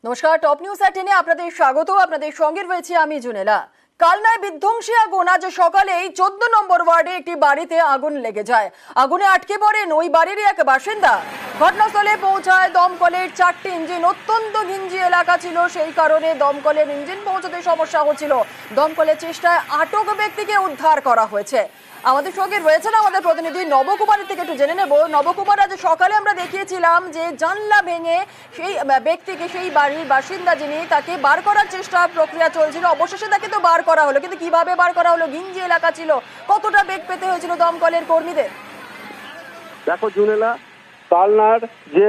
নমস্কার, top news 18-এ আপনাদের স্বাগত। আপনাদের সঙ্গে রয়েছে আমি জুনেলা। কালনায় বিধ্বংসী আগুন। আজ সকালেই 14 নম্বর ওয়ার্ডে একটি বাড়িতে আগুন লেগে যায়। আগুনে আটকে পড়েন ওই বাড়িরই এক বাসিন্দা। ঘটনাস্থলে পৌঁছায় দমকলের 4টি ইঞ্জিন। অত্যন্ত ঘিঞ্জি এলাকা ছিল, সেই কারণে দমকলের ইঞ্জিন পৌঁছাতে সমস্যা হচ্ছিল। দমকলের চেষ্টায় আটক ব্যক্তিকে উদ্ধার করা হয়েছে। আমাদের সঙ্গে রয়েছেন আমাদের প্রতিনিধি নবকুমারের থেকে একটু জেনে নেব। নবকুমার, আজ সকালে আমরা দেখিয়েছিলাম যে জানলা ভেঙে সেই ব্যক্তিকে, সেই বাড়ির বাসিন্দা যিনি, তাকে বার করার চেষ্টা প্রক্রিয়া চলছিল। অবশেষে তাকে তো বার করা হলো, কিন্তু কিভাবে বার করা হলো? ঘিঞ্জি এলাকা ছিল, কতটা বেগ পেতে হয়েছিল দমকলের কর্মীদের? দেখো জুনেলা, কালনার যে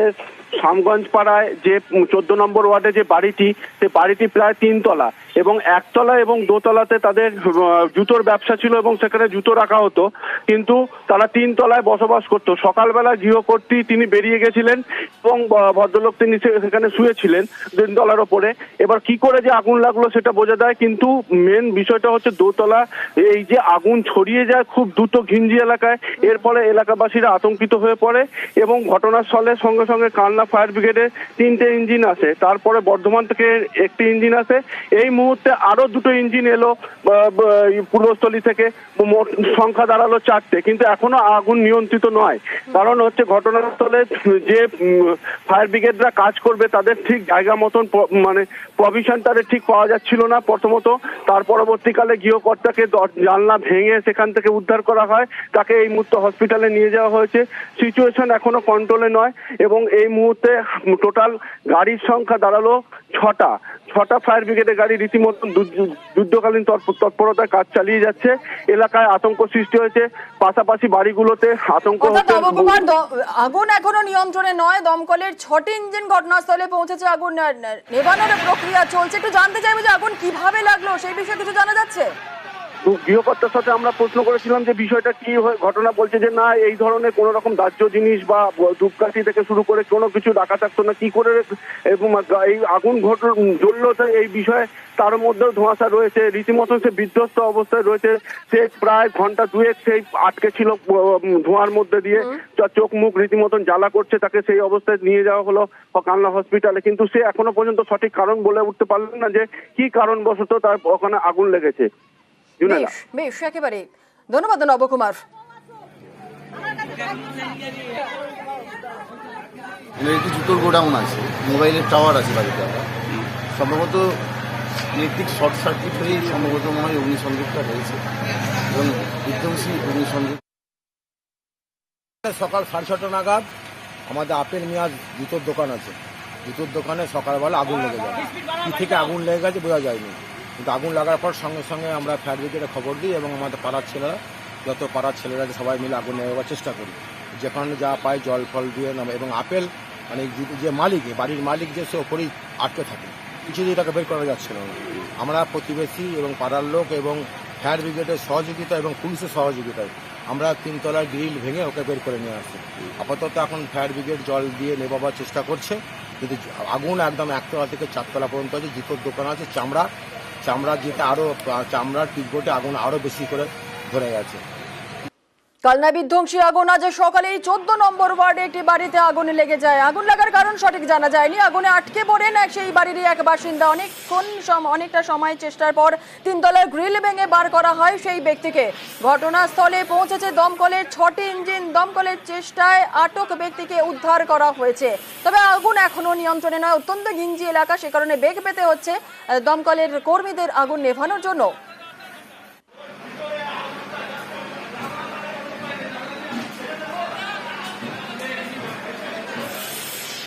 শ্যামগঞ্জ পাড়ায় যে 14 নম্বর ওয়ার্ডে যে বাড়িটি, সে বাড়িটি প্রায় 3 তলা এবং 1 তলা এবং 2 তলাতে তাদের জুতোর ব্যবসা ছিল এবং সেখানে জুতো রাখা হতো, কিন্তু তারা 3 তলায় বসবাস করতো। সকালবেলা গৃহকর্ত্রী তিনি বেরিয়ে গেছিলেন এবং ভদ্রলোক তিনি সেখানে শুয়েছিলেন 3 তলার ওপরে। এবার কি করে যে আগুন লাগলো সেটা বোঝা যায়, কিন্তু মেন বিষয়টা হচ্ছে দোতলা এই যে আগুন ছড়িয়ে যায় খুব দ্রুত ঘিঞ্জি এলাকায়। এর ফলে এলাকাবাসীরা আতঙ্কিত হয়ে পড়ে এবং ঘটনাস্থলে সঙ্গে সঙ্গে কালনা ফায়ার ব্রিগেডের 3টে ইঞ্জিন আসে, তারপরে বর্ধমান থেকে একটি ইঞ্জিন আসে। এই মুহূর্তে আরো 2টো ইঞ্জিন এলো পূর্বস্থলী থেকে, মোট সংখ্যা দাঁড়ালো 4টে, কিন্তু এখনো আগুন নিয়ন্ত্রিত নয়। কারণ হচ্ছে ঘটনাস্থলে যে ফায়ার ব্রিগেডরা কাজ করবে তাদের ঠিক জায়গা মতন মানে প্রভিশন তাদের ঠিক পাওয়া যাচ্ছিল না প্রথমত। তার পরবর্তীকালে গৃহকর্তাকে জানলা ভেঙে সেখান থেকে উদ্ধার করা হয়, তাকে এই মুহূর্তে হসপিটালে নিয়ে যাওয়া হয়েছে। সিচুয়েশন এখনো কন্ট্রোলে নয় এবং এই মুহূর্তে টোটাল গাড়ির সংখ্যা দাঁড়ালো 6টা ফায়ার ব্রিগেডের গাড়ি রীতিমতন যুদ্ধকালীন তৎপরতায় কাজ চালিয়ে যাচ্ছে। এলাকায় আতঙ্ক সৃষ্টি হয়েছে, পাশাপাশি বাড়িগুলোতে আতঙ্ক হচ্ছে। আগুন এখনো নিয়ন্ত্রণে নয়, দমকলের 6টি ইঞ্জিন ঘটনাস্থলে পৌঁছেছে, আগুন নেভানোর প্রক্রিয়া চলছে। একটু জানতে চাইবো যে আগুন কিভাবে লাগলো, সেই বিষয়ে কিছু জানা যাচ্ছে? গৃহকর্তার সাথে আমরা প্রশ্ন করেছিলাম যে বিষয়টা কি ঘটনা, বলছে যে না, এই ধরনের কোনো রকম দাহ্য জিনিস বা ধূপকাঠি থেকে শুরু করে কোনো কিছু রাখা থাকতো না, কি করে এই আগুন জ্বললো এই বিষয়ে তার মধ্যেও ধোঁয়াশা রয়েছে। রীতিমতন সে বিধ্বস্ত অবস্থায় রয়েছে, সে প্রায় ঘন্টা দুয়েক সেই আটকে ছিল ধোঁয়ার মধ্যে দিয়ে, চোখ মুখ রীতিমতন জ্বালা করছে। তাকে সেই অবস্থায় নিয়ে যাওয়া হলো কালনা হসপিটালে, কিন্তু সে এখনো পর্যন্ত সঠিক কারণ বলে উঠতে পারলেন না যে কি কারণবশত তার ওখানে আগুন লেগেছে। বেশ, একেবারে ধন্যবাদ নবকুমার। একটি জুতোর গোডাউন আছে, মোবাইলের টাওয়ার আছে বাড়িতে। সম্ভবত ইলেকট্রিক শর্ট সার্কিট হয়ে সম্ভবত মনে হয় অগ্নিসংযোগটা হয়েছে এবং বিধ্বংসী অগ্নিসংযোগ। সকাল 6:30 নাগাদ আমাদের আপেল মিয়াজ জুতোর দোকান আছে, জুতোর দোকানে সকালবেলা আগুন লেগে যায়। কী থেকে আগুন লেগে গেছে বোঝা যায়নি, কিন্তু আগুন লাগার পর সঙ্গে সঙ্গে আমরা ফায়ার ব্রিগেডে খবর দিই এবং আমাদের পাড়ার ছেলেরা, যত পাড়ার ছেলেরা সবাই মিলে আগুন নেওয়ার চেষ্টা করি। যেখানে যা পাই জল ফল দিয়ে নামে এবং আপেল মানে যে মালিক, বাড়ির মালিক যে সে ওপরেই আটকে থাকে, কিছুতেই তাকে বের করা যাচ্ছিল না। আমরা প্রতিবেশী এবং পাড়ার লোক এবং ফায়ার ব্রিগেডের সহযোগিতা এবং পুলিশের সহযোগিতায় আমরা 3 তলার গ্রিল ভেঙে ওকে বের করে নিয়ে আসি। আপাতত এখন ফায়ার ব্রিগেড জল দিয়ে নেভাবার চেষ্টা করছে, কিন্তু আগুন একদম 1 তলা থেকে 4 তলা পর্যন্ত আছে। জুতোর দোকান আছে, চামড়া যেটা আরো চামড়ার পিচবোর্ডে আগুন আরো বেশি করে ধরে গেছে। কালনায় বিধ্বংসী আগুন। আজ সকালেই 14 নম্বর ওয়ার্ডে একটি বাড়িতে আগুন লেগে যায়। আগুন লাগার কারণ সঠিক জানা যায়নি। আগুনে আটকে পড়েন সেই বাড়িরই এক বাসিন্দা। অনেকটা সময় চেষ্টার পর 3 তলার গ্রিল ভেঙে বার করা হয় সেই ব্যক্তিকে। ঘটনাস্থলে পৌঁছেছে দমকলের 6টি ইঞ্জিন। দমকলের চেষ্টায় আটক ব্যক্তিকে উদ্ধার করা হয়েছে। তবে আগুন এখনো নিয়ন্ত্রণে নয়, অত্যন্ত ঘিঞ্জি এলাকা, সে কারণে বেগ পেতে হচ্ছে দমকলের কর্মীদের আগুন নেভানোর জন্য।